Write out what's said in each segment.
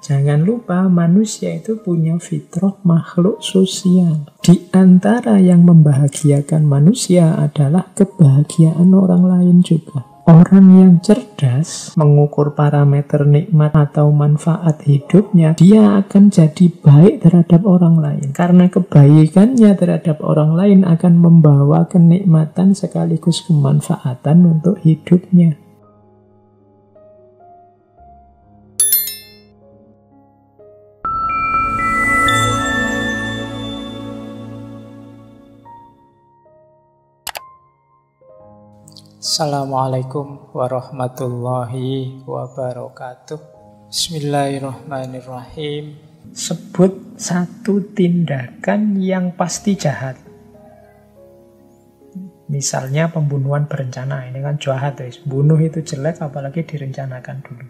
Jangan lupa manusia itu punya fitrah makhluk sosial. Di antara yang membahagiakan manusia adalah kebahagiaan orang lain juga. Orang yang cerdas mengukur parameter nikmat atau manfaat hidupnya, dia akan jadi baik terhadap orang lain. Karena kebaikannya terhadap orang lain akan membawa kenikmatan sekaligus kemanfaatan untuk hidupnya. Assalamualaikum warahmatullahi wabarakatuh. Bismillahirrahmanirrahim. Sebut satu tindakan yang pasti jahat. Misalnya pembunuhan berencana. Ini kan jahat, guys. Bunuh itu jelek, apalagi direncanakan dulu.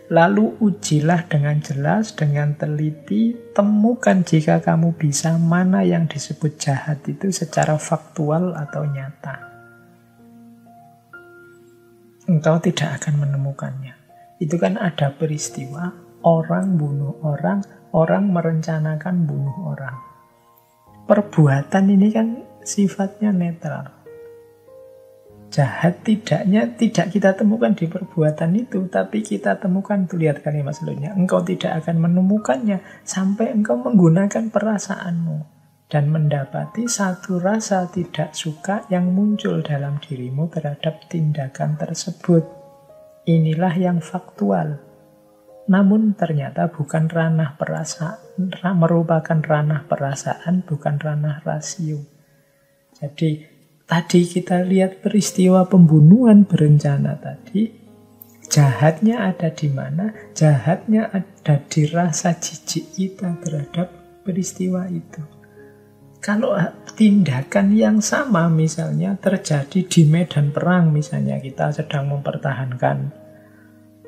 Lalu ujilah dengan jelas, dengan teliti. Temukan jika kamu bisa mana yang disebut jahat itu secara faktual atau nyata. Engkau tidak akan menemukannya. Itu kan ada peristiwa, orang bunuh orang, orang merencanakan bunuh orang. Perbuatan ini kan sifatnya netral. Jahat tidaknya tidak kita temukan di perbuatan itu, tapi kita temukan, tuh lihat kalimat selanjutnya, engkau tidak akan menemukannya sampai engkau menggunakan perasaanmu. Dan mendapati satu rasa tidak suka yang muncul dalam dirimu terhadap tindakan tersebut. Inilah yang faktual. Namun ternyata bukan ranah perasaan, merupakan ranah perasaan, bukan ranah rasio. Jadi tadi kita lihat peristiwa pembunuhan berencana tadi, jahatnya ada di mana? Jahatnya ada di rasa jijik kita terhadap peristiwa itu. Kalau tindakan yang sama misalnya terjadi di medan perang, misalnya kita sedang mempertahankan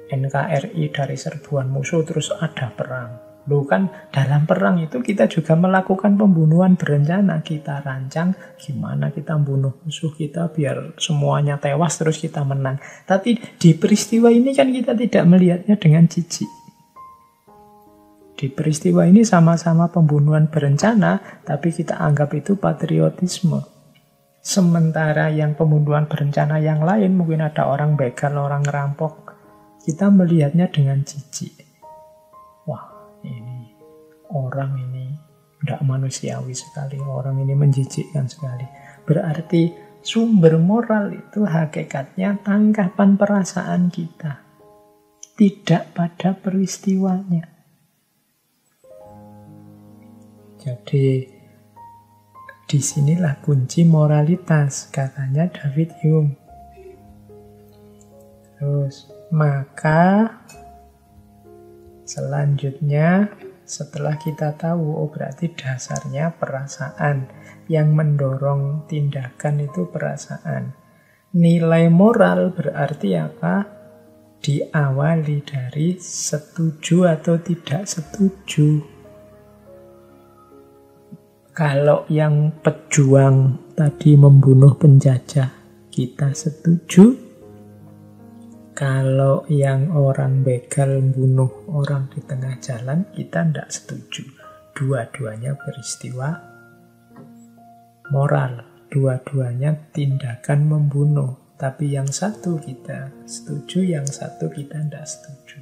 NKRI dari serbuan musuh, terus ada perang. Loh kan dalam perang itu kita juga melakukan pembunuhan berencana. Kita rancang gimana kita membunuh musuh kita biar semuanya tewas terus kita menang. Tapi di peristiwa ini kan kita tidak melihatnya dengan jijik. Di peristiwa ini sama-sama pembunuhan berencana, tapi kita anggap itu patriotisme. Sementara yang pembunuhan berencana yang lain, mungkin ada orang begal, orang ngerampok, kita melihatnya dengan jijik. Wah, ini orang ini tidak manusiawi sekali, orang ini menjijikkan sekali. Berarti sumber moral itu hakikatnya tangkapan perasaan kita, tidak pada peristiwanya. Jadi disinilah kunci moralitas, katanya David Hume. Terus maka selanjutnya setelah kita tahu, oh berarti dasarnya perasaan, yang mendorong tindakan itu perasaan. Nilai moral berarti apa? Diawali dari setuju atau tidak setuju. Kalau yang pejuang tadi membunuh penjajah, kita setuju. Kalau yang orang begal membunuh orang di tengah jalan, kita tidak setuju. Dua-duanya peristiwa moral. Dua-duanya tindakan membunuh. Tapi yang satu kita setuju, yang satu kita tidak setuju.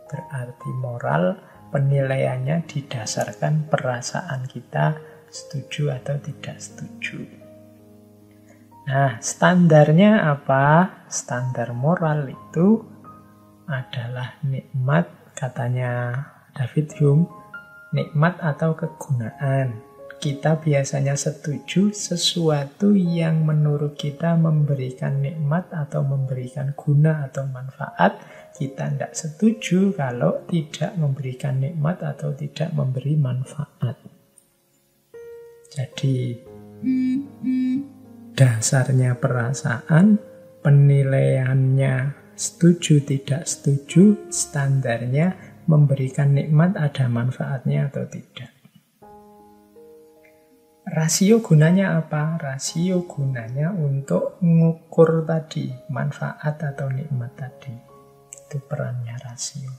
Berarti moral penilaiannya didasarkan perasaan kita, setuju atau tidak setuju. Nah, standarnya apa? Standar moral itu adalah nikmat, katanya David Hume, nikmat atau kegunaan. Kita biasanya setuju sesuatu yang menurut kita memberikan nikmat atau memberikan guna atau manfaat. Kita tidak setuju kalau tidak memberikan nikmat atau tidak memberi manfaat. Jadi dasarnya perasaan, penilaiannya setuju tidak setuju, standarnya memberikan nikmat ada manfaatnya atau tidak. Rasio gunanya apa? Rasio gunanya untuk mengukur tadi manfaat atau nikmat tadi. Itu perannya rasio.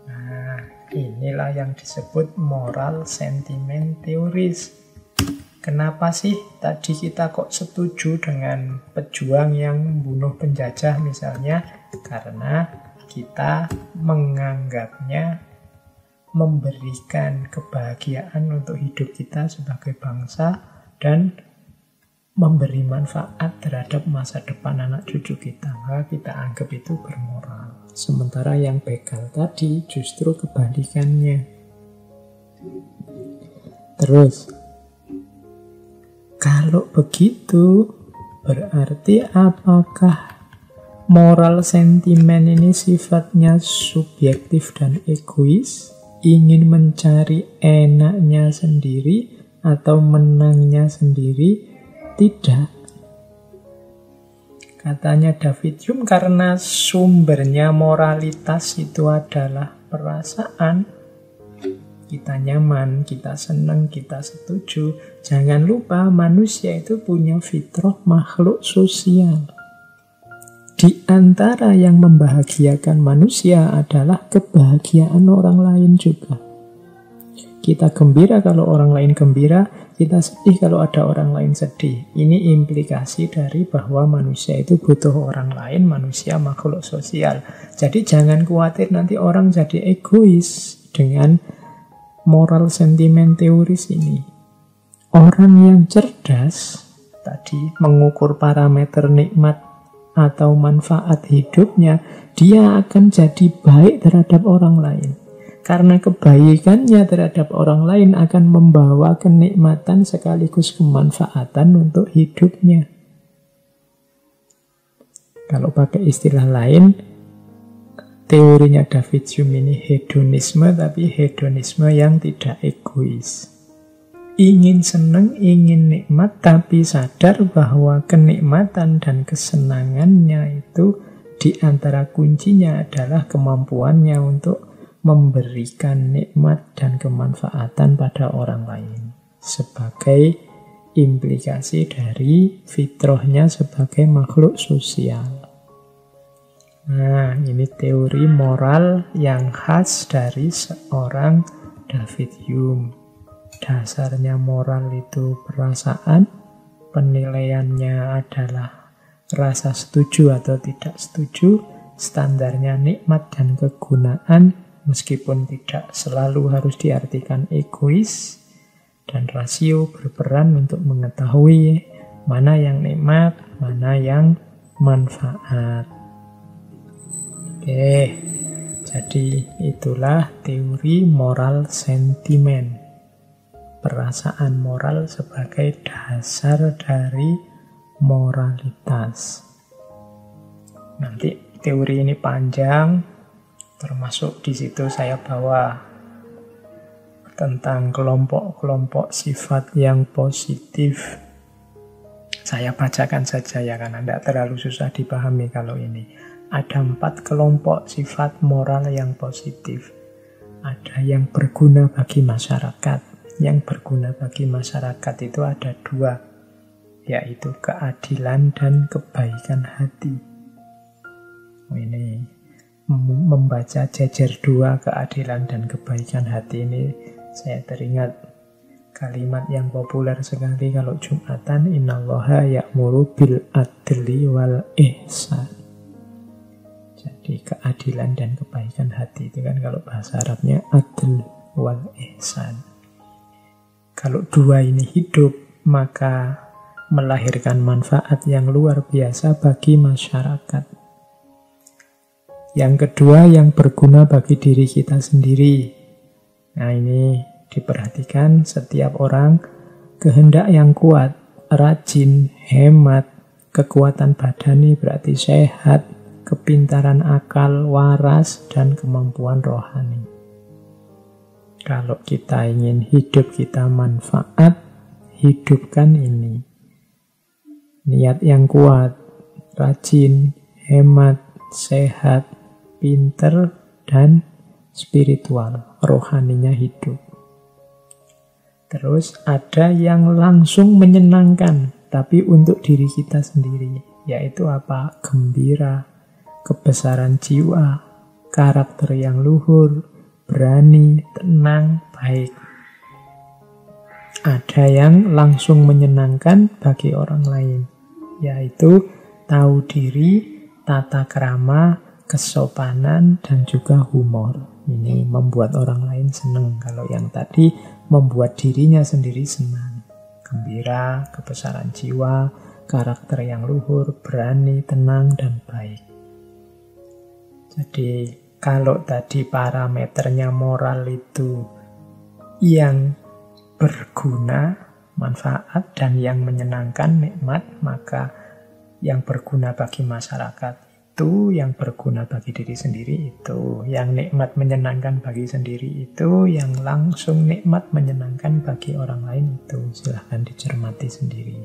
Nah, inilah yang disebut moral sentiment teoris. Kenapa sih tadi kita kok setuju dengan pejuang yang membunuh penjajah misalnya? Karena kita menganggapnya memberikan kebahagiaan untuk hidup kita sebagai bangsa dan memberi manfaat terhadap masa depan anak cucu kita. Maka kita anggap itu bermoral. Sementara yang begal tadi justru kebalikannya. Terus, kalau begitu, berarti apakah moral sentimen ini sifatnya subjektif dan egois? Ingin mencari enaknya sendiri atau menangnya sendiri? Tidak. Katanya David Hume, karena sumbernya moralitas itu adalah perasaan. Kita nyaman, kita senang, kita setuju. Jangan lupa manusia itu punya fitrah makhluk sosial. Di antara yang membahagiakan manusia adalah kebahagiaan orang lain juga. Kita gembira kalau orang lain gembira, kita sedih kalau ada orang lain sedih. Ini implikasi dari bahwa manusia itu butuh orang lain, manusia makhluk sosial. Jadi jangan khawatir nanti orang jadi egois dengan moral sentimen teoris ini. Orang yang cerdas tadi mengukur parameter nikmat atau manfaat hidupnya, dia akan jadi baik terhadap orang lain. Karena kebaikannya terhadap orang lain akan membawa kenikmatan sekaligus kemanfaatan untuk hidupnya. Kalau pakai istilah lain, teorinya David Hume ini hedonisme, tapi hedonisme yang tidak egois. Ingin senang, ingin nikmat, tapi sadar bahwa kenikmatan dan kesenangannya itu di antara kuncinya adalah kemampuannya untuk memberikan nikmat dan kemanfaatan pada orang lain. Sebagai implikasi dari fitrahnya sebagai makhluk sosial. Nah, ini teori moral yang khas dari seorang David Hume. Dasarnya moral itu perasaan, penilaiannya adalah rasa setuju atau tidak setuju, standarnya nikmat dan kegunaan, meskipun tidak selalu harus diartikan egois, dan rasio berperan untuk mengetahui mana yang nikmat, mana yang manfaat. Oke, jadi itulah teori moral sentimen. Perasaan moral sebagai dasar dari moralitas. Nanti teori ini panjang, termasuk di situ saya bawa tentang kelompok-kelompok sifat yang positif. Saya bacakan saja ya, karena tidak terlalu susah dipahami kalau ini. Ada 4 kelompok sifat moral yang positif. Ada yang berguna bagi masyarakat. Yang berguna bagi masyarakat itu ada 2, yaitu keadilan dan kebaikan hati. Ini membaca jejer 2 keadilan dan kebaikan hati ini, saya teringat kalimat yang populer sekali kalau Jumatan, innallaha ya'muru bil adli wal ihsan. Jadi keadilan dan kebaikan hati itu kan kalau bahasa Arabnya adl wal ihsan. Kalau 2 ini hidup, maka melahirkan manfaat yang luar biasa bagi masyarakat. Yang kedua, yang berguna bagi diri kita sendiri. Nah, ini diperhatikan setiap orang, kehendak yang kuat, rajin, hemat, kekuatan badani berarti sehat, kepintaran akal, waras, dan kemampuan rohani. Kalau kita ingin hidup kita manfaat, hidupkan ini. Niat yang kuat, rajin, hemat, sehat, pinter, dan spiritual. Rohaninya hidup. Terus ada yang langsung menyenangkan, tapi untuk diri kita sendiri. Yaitu apa? Gembira, kebesaran jiwa, karakter yang luhur, berani, tenang, baik. Ada yang langsung menyenangkan bagi orang lain, yaitu tahu diri, tata krama, kesopanan, dan juga humor. Ini membuat orang lain senang. Kalau yang tadi membuat dirinya sendiri senang. Gembira, kebesaran jiwa, karakter yang luhur, berani, tenang, dan baik. Jadi kalau tadi parameternya moral itu yang berguna, manfaat, dan yang menyenangkan, nikmat, maka yang berguna bagi masyarakat itu, yang berguna bagi diri sendiri itu, yang nikmat menyenangkan bagi sendiri itu, yang langsung nikmat menyenangkan bagi orang lain itu. Silahkan dicermati sendiri.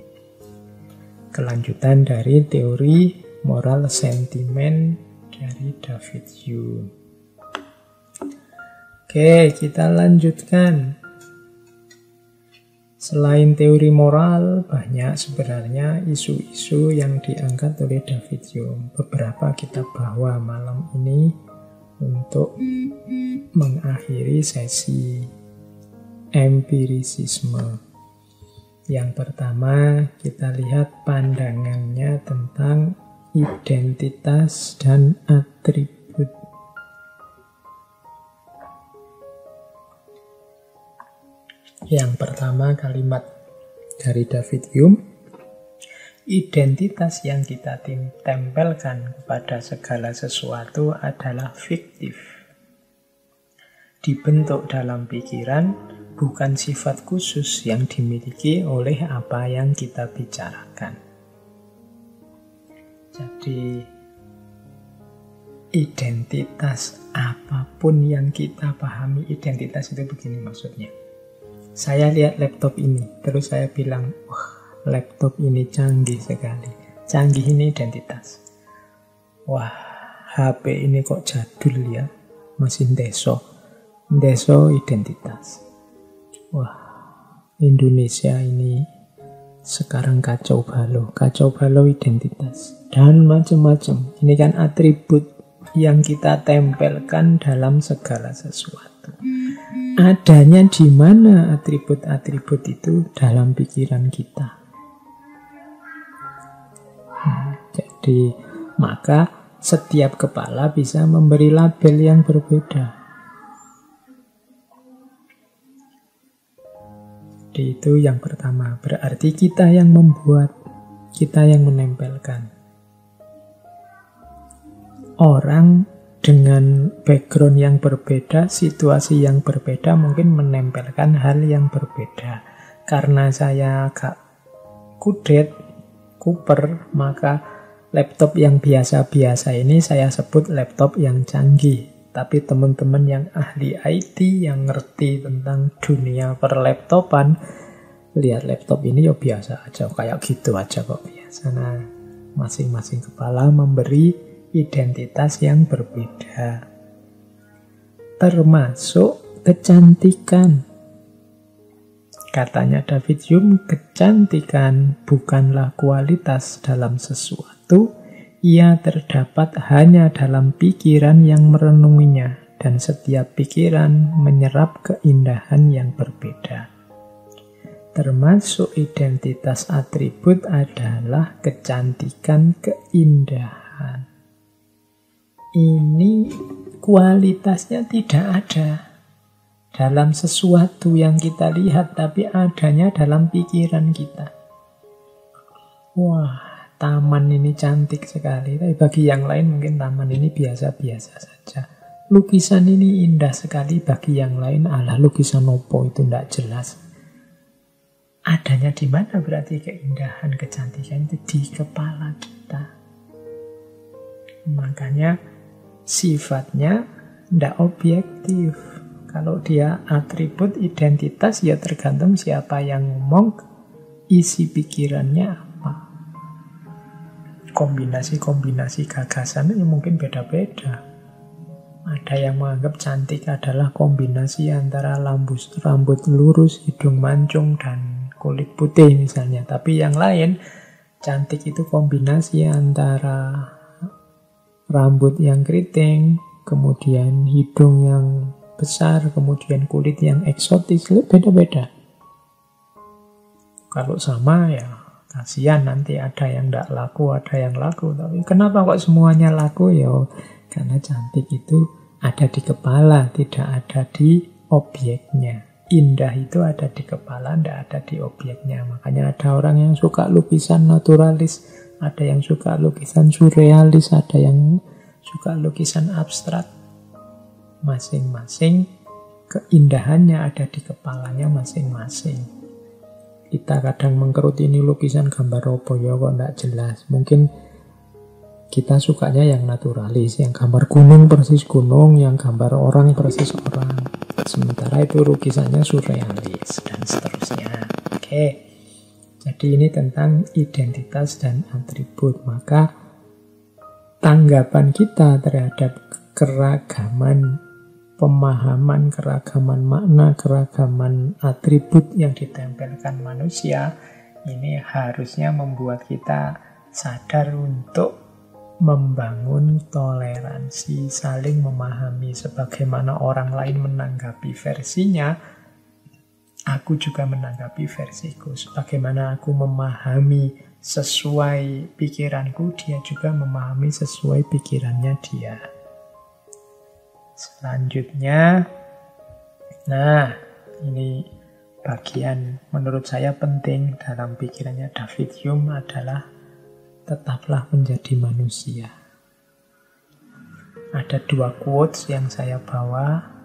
Kelanjutan dari teori moral sentimen dari David Hume. Oke, kita lanjutkan. Selain teori moral, banyak sebenarnya isu-isu yang diangkat oleh David Hume. Beberapa kita bawa malam ini untuk mengakhiri sesi empirisisme. Yang pertama, kita lihat pandangannya tentang identitas dan atribut. Yang pertama, kalimat dari David Hume. Identitas yang kita tempelkan kepada segala sesuatu adalah fiktif. Dibentuk dalam pikiran, bukan sifat khusus yang dimiliki oleh apa yang kita bicarakan. Jadi, identitas apapun yang kita pahami, identitas itu begini maksudnya. Saya lihat laptop ini, terus saya bilang, wah, laptop ini canggih sekali. Canggih ini identitas. Wah, HP ini kok jadul ya, masih ndeso. Ndeso identitas. Wah, Indonesia ini sekarang kacau balau identitas. Dan macam-macam. Ini kan atribut yang kita tempelkan dalam segala sesuatu. Adanya di mana atribut-atribut itu? Dalam pikiran kita. Jadi, maka setiap kepala bisa memberi label yang berbeda. Jadi itu yang pertama. Berarti kita yang membuat, kita yang menempelkan. Orang dengan background yang berbeda, situasi yang berbeda, mungkin menempelkan hal yang berbeda. Karena saya agak kuper, maka laptop yang biasa-biasa ini saya sebut laptop yang canggih. Tapi teman-teman yang ahli IT, yang ngerti tentang dunia perlaptopan, lihat laptop ini ya biasa aja, kayak gitu aja kok biasa. Nah, masing-masing kepala memberi identitas yang berbeda, termasuk kecantikan. Katanya David Hume, kecantikan bukanlah kualitas dalam sesuatu, ia terdapat hanya dalam pikiran yang merenunginya, dan setiap pikiran menyerap keindahan yang berbeda. Termasuk identitas atribut adalah kecantikan, keindahan. Ini kualitasnya tidak ada dalam sesuatu yang kita lihat, tapi adanya dalam pikiran kita. Wah, taman ini cantik sekali, tapi bagi yang lain mungkin taman ini biasa-biasa saja. Lukisan ini indah sekali, bagi yang lain, alah lukisan opo itu tidak jelas. Adanya di mana berarti keindahan, kecantikan itu? Di kepala kita. Makanya sifatnya tidak objektif. Kalau dia atribut identitas, ya tergantung siapa yang ngomong, isi pikirannya apa. Kombinasi-kombinasi gagasan itu mungkin beda-beda. Ada yang menganggap cantik adalah kombinasi antara rambut lurus, hidung mancung, dan kulit putih misalnya. Tapi yang lain, cantik itu kombinasi antara rambut yang keriting, kemudian hidung yang besar, kemudian kulit yang eksotis, beda-beda. Kalau sama ya kasihan nanti ada yang tidak laku, ada yang laku. Tapi kenapa kok semuanya laku? Ya karena cantik itu ada di kepala, tidak ada di objeknya. Indah itu ada di kepala, tidak ada di objeknya. Makanya ada orang yang suka lukisan naturalis, ada yang suka lukisan surrealis, ada yang suka lukisan abstrak. Masing-masing keindahannya ada di kepalanya masing-masing. Kita kadang mengkerut ini lukisan gambar apa ya kok tidak jelas. Mungkin kita sukanya yang naturalis, yang gambar gunung persis gunung, yang gambar orang persis orang. Sementara itu lukisannya surrealis dan seterusnya. Oke. Jadi ini tentang identitas dan atribut. Maka tanggapan kita terhadap keragaman pemahaman, keragaman makna, keragaman atribut yang ditempelkan manusia, ini harusnya membuat kita sadar untuk membangun toleransi, saling memahami. Sebagaimana orang lain menanggapi versinya, aku juga menanggapi versiku. Sebagaimana aku memahami sesuai pikiranku, dia juga memahami sesuai pikirannya dia. Selanjutnya, nah ini bagian menurut saya penting dalam pikirannya David Hume adalah tetaplah menjadi manusia. Ada dua quotes yang saya bawa.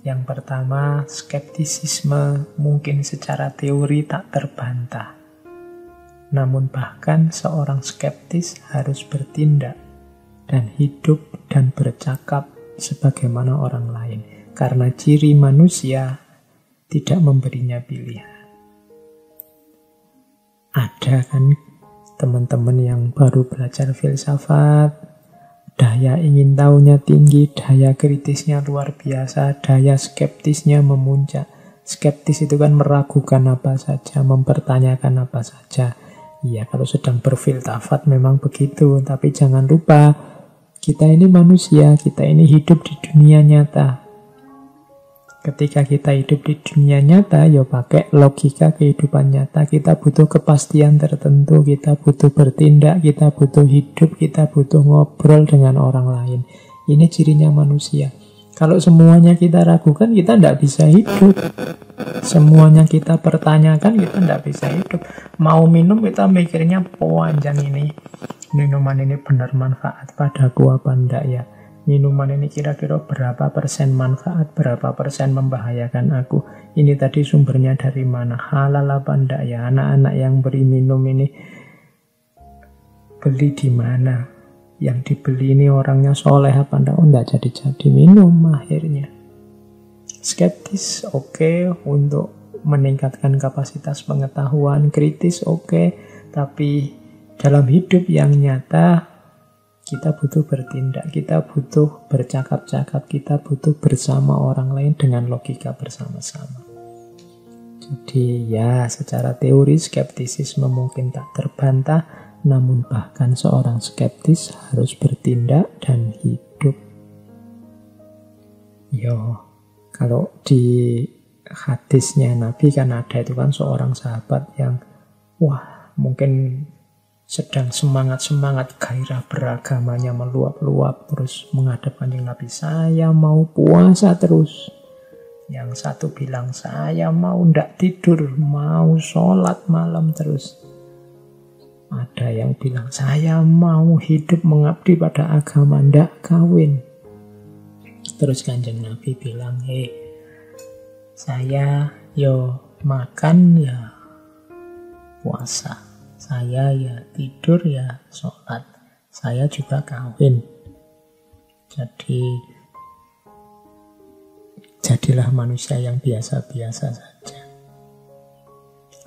Yang pertama, skeptisisme mungkin secara teori tak terbantah. Namun bahkan seorang skeptis harus bertindak dan hidup dan bercakap sebagaimana orang lain. Karena ciri manusia tidak memberinya pilihan. Ada kan teman-teman yang baru belajar filsafat, daya ingin tahunya tinggi, daya kritisnya luar biasa, daya skeptisnya memuncak. Skeptis itu kan meragukan apa saja, mempertanyakan apa saja. Iya, kalau sedang berfilsafat memang begitu, tapi jangan lupa kita ini manusia, kita ini hidup di dunia nyata. Ketika kita hidup di dunia nyata, ya pakai logika kehidupan nyata. Kita butuh kepastian tertentu, kita butuh bertindak, kita butuh hidup, kita butuh ngobrol dengan orang lain. Ini cirinya manusia. Kalau semuanya kita ragukan, kita tidak bisa hidup. Semuanya kita pertanyakan, kita tidak bisa hidup. Mau minum, kita mikirnya, panjang ini. Minuman ini benar manfaat padaku apa enggak ya? Minuman ini kira-kira berapa persen manfaat, berapa persen membahayakan aku? Ini tadi sumbernya dari mana? Halal apa enggak ya? Anak-anak yang beri minum ini beli di mana? Yang dibeli ini orangnya soleh apa enggak? Oh, enggak jadi-jadi minum akhirnya. Skeptis oke, untuk meningkatkan kapasitas pengetahuan. Kritis oke, tapi dalam hidup yang nyata kita butuh bertindak, kita butuh bercakap-cakap, kita butuh bersama orang lain dengan logika bersama-sama. Jadi ya, secara teori skeptisisme mungkin tak terbantah, namun bahkan seorang skeptis harus bertindak dan hidup. Yo, kalau di hadisnya Nabi kan ada itu kan seorang sahabat yang wah mungkin sedang semangat-semangat, gairah beragamanya meluap-luap, terus menghadap Kanjeng Nabi, saya mau puasa terus. Yang satu bilang, saya mau ndak tidur, mau sholat malam terus. Ada yang bilang, saya mau hidup mengabdi pada agama, ndak kawin. Terus Kanjeng Nabi bilang, saya makan ya puasa. Saya ya tidur ya sholat. Saya juga kawin. Jadi jadilah manusia yang biasa-biasa saja.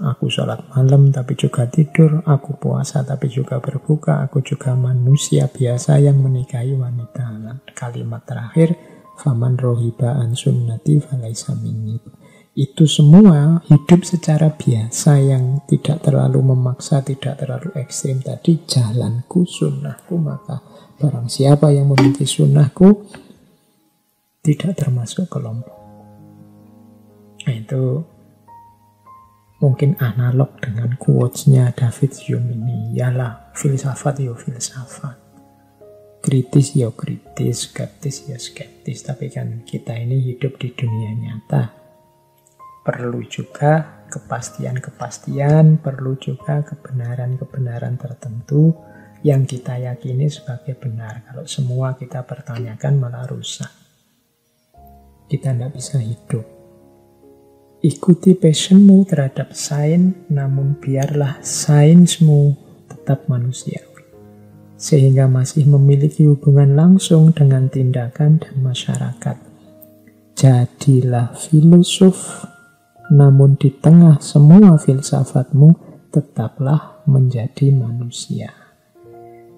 Aku sholat malam tapi juga tidur. Aku puasa tapi juga berbuka. Aku juga manusia biasa yang menikahi wanita. Kalimat terakhir, faman rohiba an sunnati falaisa minni. Itu semua hidup secara biasa yang tidak terlalu memaksa, tidak terlalu ekstrim. Tadi jalanku, sunnahku, maka barang siapa yang memiliki sunnahku, tidak termasuk kelompok. Nah, itu mungkin analog dengan quotes-nya David Hume ini. Yalah, filsafat ya filsafat, kritis ya kritis, skeptis ya skeptis. Tapi kan kita ini hidup di dunia nyata. Perlu juga kepastian-kepastian, perlu juga kebenaran-kebenaran tertentu yang kita yakini sebagai benar. Kalau semua kita pertanyakan malah rusak. Kita tidak bisa hidup. Ikuti passionmu terhadap sains, namun biarlah sainsmu tetap manusiawi. Sehingga masih memiliki hubungan langsung dengan tindakan dan masyarakat. Jadilah filosof, namun di tengah semua filsafatmu tetaplah menjadi manusia.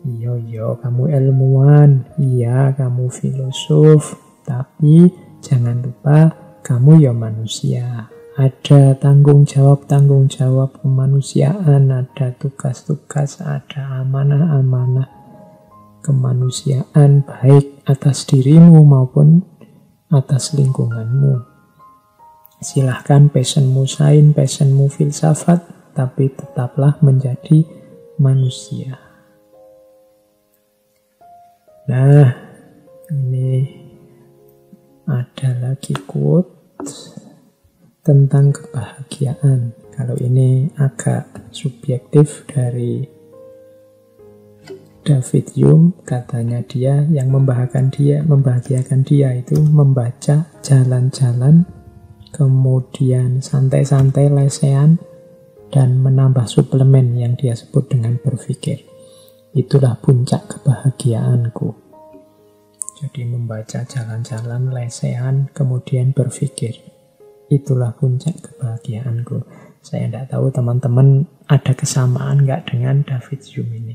Iya, kamu ilmuwan, iya kamu filosof, tapi jangan lupa kamu ya manusia. Ada tanggung jawab kemanusiaan, ada tugas-tugas, ada amanah-amanah kemanusiaan, baik atas dirimu maupun atas lingkunganmu. Silahkan passionmu sains, passionmu filsafat, tapi tetaplah menjadi manusia. Nah, ini ada lagi quote tentang kebahagiaan. Kalau ini agak subjektif dari David Hume, katanya dia yang membahagiakan dia itu membaca, jalan-jalan, kemudian santai-santai lesehan, dan menambah suplemen yang dia sebut dengan berpikir. Itulah puncak kebahagiaanku. Jadi membaca, jalan-jalan, lesehan, kemudian berpikir. Itulah puncak kebahagiaanku. Saya tidak tahu teman-teman ada kesamaan nggak dengan David Hume ini.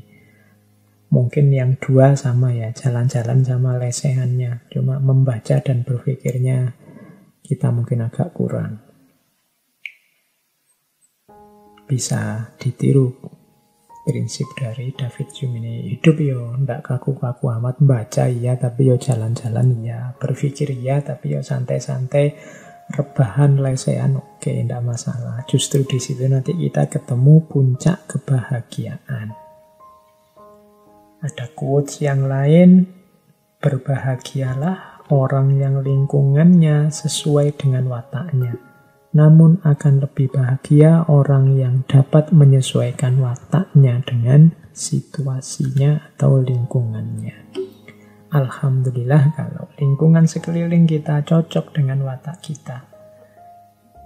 Mungkin yang dua sama ya, jalan-jalan sama lesehannya. Cuma membaca dan berpikirnya kita mungkin agak kurang. Bisa ditiru prinsip dari David Hume ini. Hidup yo ndak kaku-kaku amat, baca iya tapi yo jalan-jalan iya, berpikir iya tapi yo santai-santai, rebahan, lesehan, oke, ndak masalah. Justru di situ nanti kita ketemu puncak kebahagiaan. Ada quotes yang lain, berbahagialah orang yang lingkungannya sesuai dengan wataknya. Namun akan lebih bahagia orang yang dapat menyesuaikan wataknya dengan situasinya atau lingkungannya. Alhamdulillah kalau lingkungan sekeliling kita cocok dengan watak kita.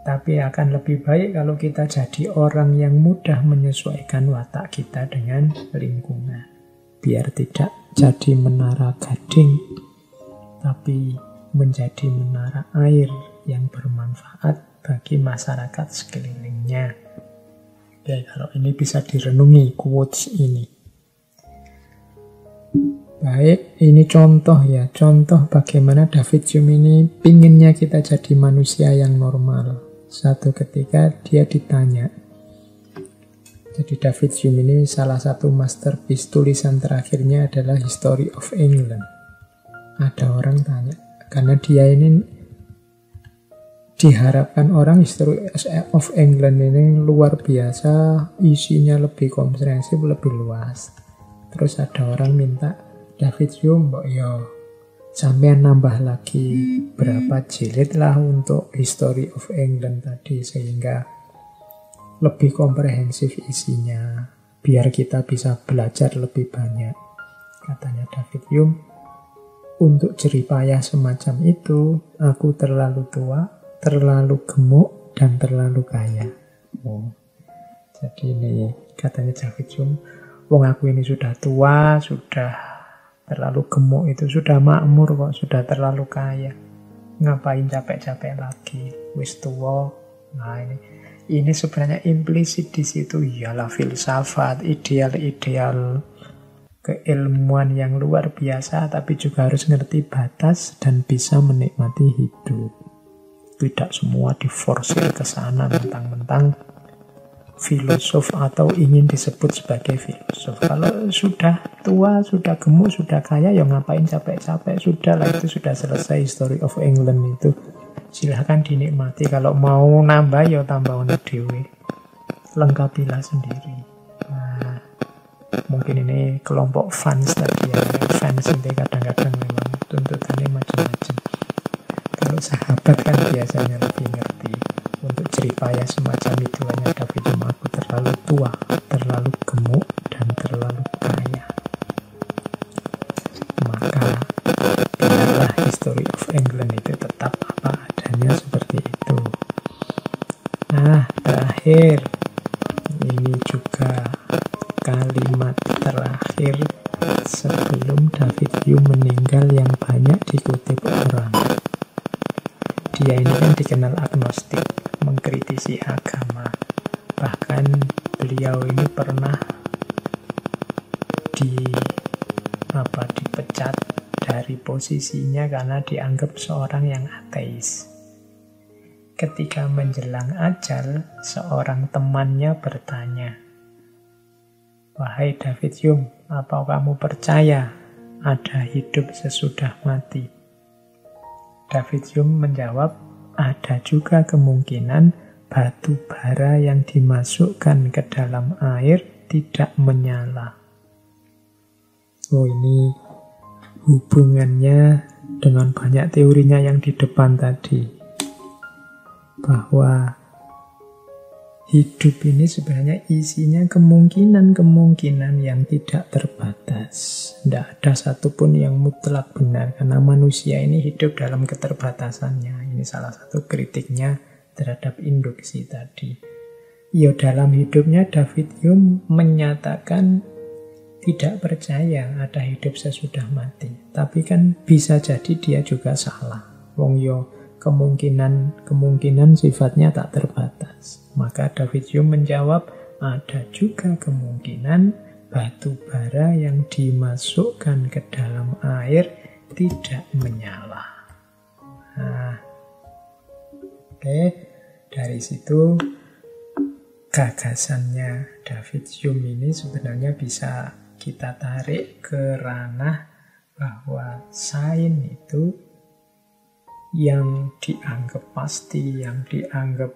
Tapi akan lebih baik kalau kita jadi orang yang mudah menyesuaikan watak kita dengan lingkungan. Biar tidak jadi menara gading, tapi menjadi menara air yang bermanfaat bagi masyarakat sekelilingnya. Oke, kalau ini bisa direnungi quotes ini. Baik, ini contoh ya, contoh bagaimana David Hume ini pinginnya kita jadi manusia yang normal. Satu ketika dia ditanya, jadi David Hume ini salah satu masterpiece tulisan terakhirnya adalah History of England. Ada orang tanya, karena dia ini diharapkan orang History of England ini luar biasa, isinya lebih komprehensif, lebih luas. Terus ada orang minta, David Hume, mbok yo sampean nambah lagi berapa jilid lah untuk History of England tadi, sehingga lebih komprehensif isinya, biar kita bisa belajar lebih banyak. Katanya David Hume, untuk jeripayah semacam itu, aku terlalu tua, terlalu gemuk, dan terlalu kaya. Jadi ini katanya David Hume, wong aku ini sudah tua, sudah terlalu gemuk, itu sudah makmur kok, sudah terlalu kaya. Ngapain capek-capek lagi? Wis tua. Nah ini sebenarnya implisit di situ, ialah filsafat, ideal-ideal keilmuan yang luar biasa, tapi juga harus ngerti batas dan bisa menikmati hidup. Tidak semua diforsir ke sana mentang-mentang filosof atau ingin disebut sebagai filosof. Kalau sudah tua, sudah gemuk, sudah kaya, ya ngapain capek-capek, sudah lah, itu sudah selesai History of England itu. Silahkan dinikmati, kalau mau nambah ya tambah ono dhewe. Lengkapilah sendiri. Nah, mungkin ini kelompok fans tadi ya. Fans ini kadang-kadang memang tuntutannya macam-macam. Kalau sahabat kan biasanya lebih ngerti. Untuk jeripaya semacam itu hanya David Hume, aku terlalu tua, terlalu gemuk, dan terlalu kaya. Maka biarlah History of England itu tetap apa adanya seperti itu. Nah, terakhir, ini juga kalimat terakhir sebelum David Hume meninggal yang banyak dikutip orang. Dia ini kan dikenal agnostik, mengkritisi agama. Bahkan beliau ini pernah dipecat dari posisinya karena dianggap seorang yang ateis. Ketika menjelang ajal, seorang temannya bertanya, "Wahai David Hume, apa kamu percaya ada hidup sesudah mati?" David Hume menjawab, ada juga kemungkinan batu bara yang dimasukkan ke dalam air tidak menyala. Oh, ini hubungannya dengan banyak teorinya yang di depan tadi. Bahwa hidup ini sebenarnya isinya kemungkinan-kemungkinan yang tidak terbatas. Tidak ada satupun yang mutlak benar, karena manusia ini hidup dalam keterbatasannya. Ini salah satu kritiknya terhadap induksi tadi. Ya, dalam hidupnya David Hume menyatakan tidak percaya ada hidup sesudah mati. Tapi kan bisa jadi dia juga salah. Wong yo kemungkinan sifatnya tak terbatas. Maka David Hume menjawab, ada juga kemungkinan batu bara yang dimasukkan ke dalam air tidak menyala. Nah, oke, dari situ gagasannya David Hume ini sebenarnya bisa kita tarik ke ranah bahwa sains itu yang dianggap pasti, yang dianggap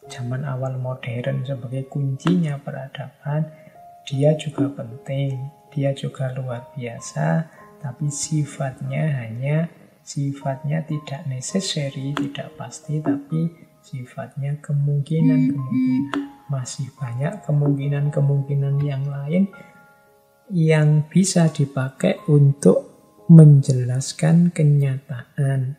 zaman awal modern sebagai kuncinya peradaban, dia juga penting, dia juga luar biasa, tapi sifatnya tidak necessary, tidak pasti, tapi sifatnya kemungkinan-kemungkinan. Masih banyak kemungkinan-kemungkinan yang lain yang bisa dipakai untuk menjelaskan kenyataan.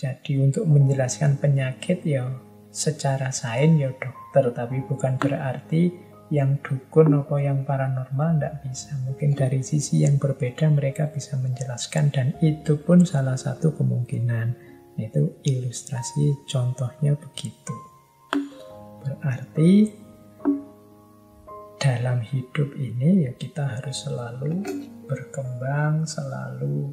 Jadi untuk menjelaskan penyakit ya secara sains ya dokter, tapi bukan berarti yang dukun atau yang paranormal tidak bisa. Mungkin dari sisi yang berbeda mereka bisa menjelaskan, dan itu pun salah satu kemungkinan. Itu ilustrasi contohnya begitu. Berarti dalam hidup ini ya kita harus selalu berkembang, selalu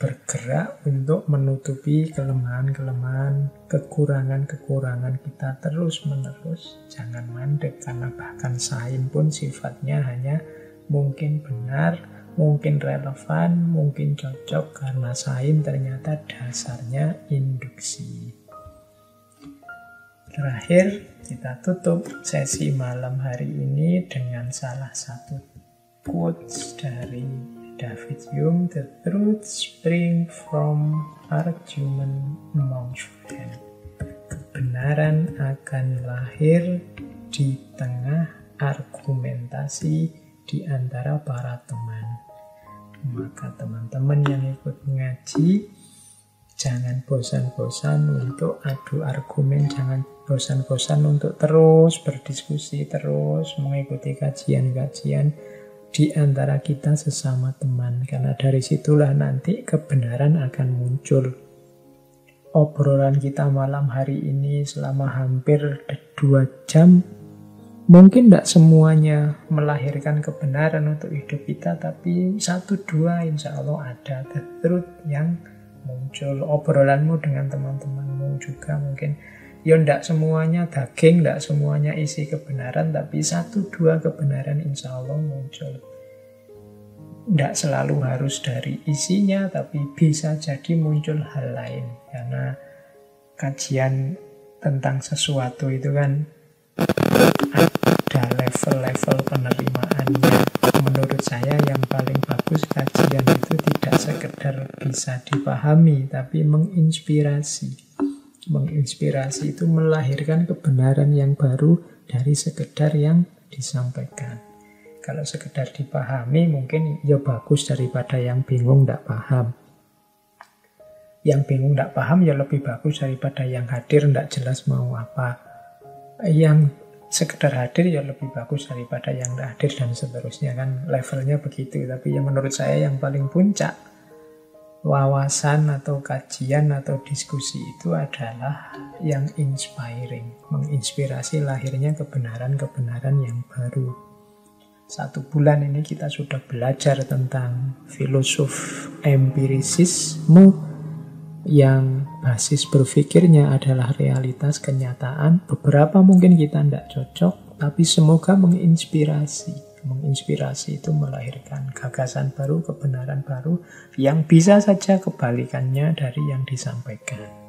bergerak untuk menutupi kelemahan-kelemahan, kekurangan-kekurangan kita terus-menerus. Jangan mandek, karena bahkan sains pun sifatnya hanya mungkin benar, mungkin relevan, mungkin cocok, karena sains ternyata dasarnya induksi. Terakhir, kita tutup sesi malam hari ini dengan salah satu quotes dari David Hume, "The truth springs from argument among friends." Kebenaran akan lahir di tengah argumentasi di antara para teman. Maka teman-teman yang ikut ngaji, jangan bosan-bosan untuk adu argumen, jangan bosan-bosan untuk terus berdiskusi, terus mengikuti kajian-kajian di antara kita sesama teman. Karena dari situlah nanti kebenaran akan muncul. Obrolan kita malam hari ini selama hampir 2 jam, mungkin tidak semuanya melahirkan kebenaran untuk hidup kita, tapi 1-2 insya Allah ada the truth yang muncul. Obrolanmu dengan teman-temanmu juga mungkin Ya ndak semuanya daging, ndak semuanya isi kebenaran, tapi 1-2 kebenaran insya Allah muncul. Ndak selalu harus dari isinya, tapi bisa jadi muncul hal lain. Karena kajian tentang sesuatu itu kan ada level-level penerimaannya. Menurut saya yang paling bagus kajian itu tidak sekedar bisa dipahami, tapi menginspirasi. Menginspirasi itu melahirkan kebenaran yang baru dari sekedar yang disampaikan. Kalau sekedar dipahami mungkin ya bagus daripada yang bingung tidak paham. Yang bingung tidak paham ya lebih bagus daripada yang hadir tidak jelas mau apa. Yang sekedar hadir ya lebih bagus daripada yang tidak hadir dan seterusnya, kan levelnya begitu. Tapi yang menurut saya yang paling puncak wawasan atau kajian atau diskusi itu adalah yang inspiring, menginspirasi lahirnya kebenaran-kebenaran yang baru. 1 bulan ini kita sudah belajar tentang filosof empirisisme yang basis berpikirnya adalah realitas kenyataan. Beberapa mungkin kita tidak cocok, tapi semoga menginspirasi. Menginspirasi itu melahirkan gagasan baru, kebenaran baru yang bisa saja kebalikannya dari yang disampaikan.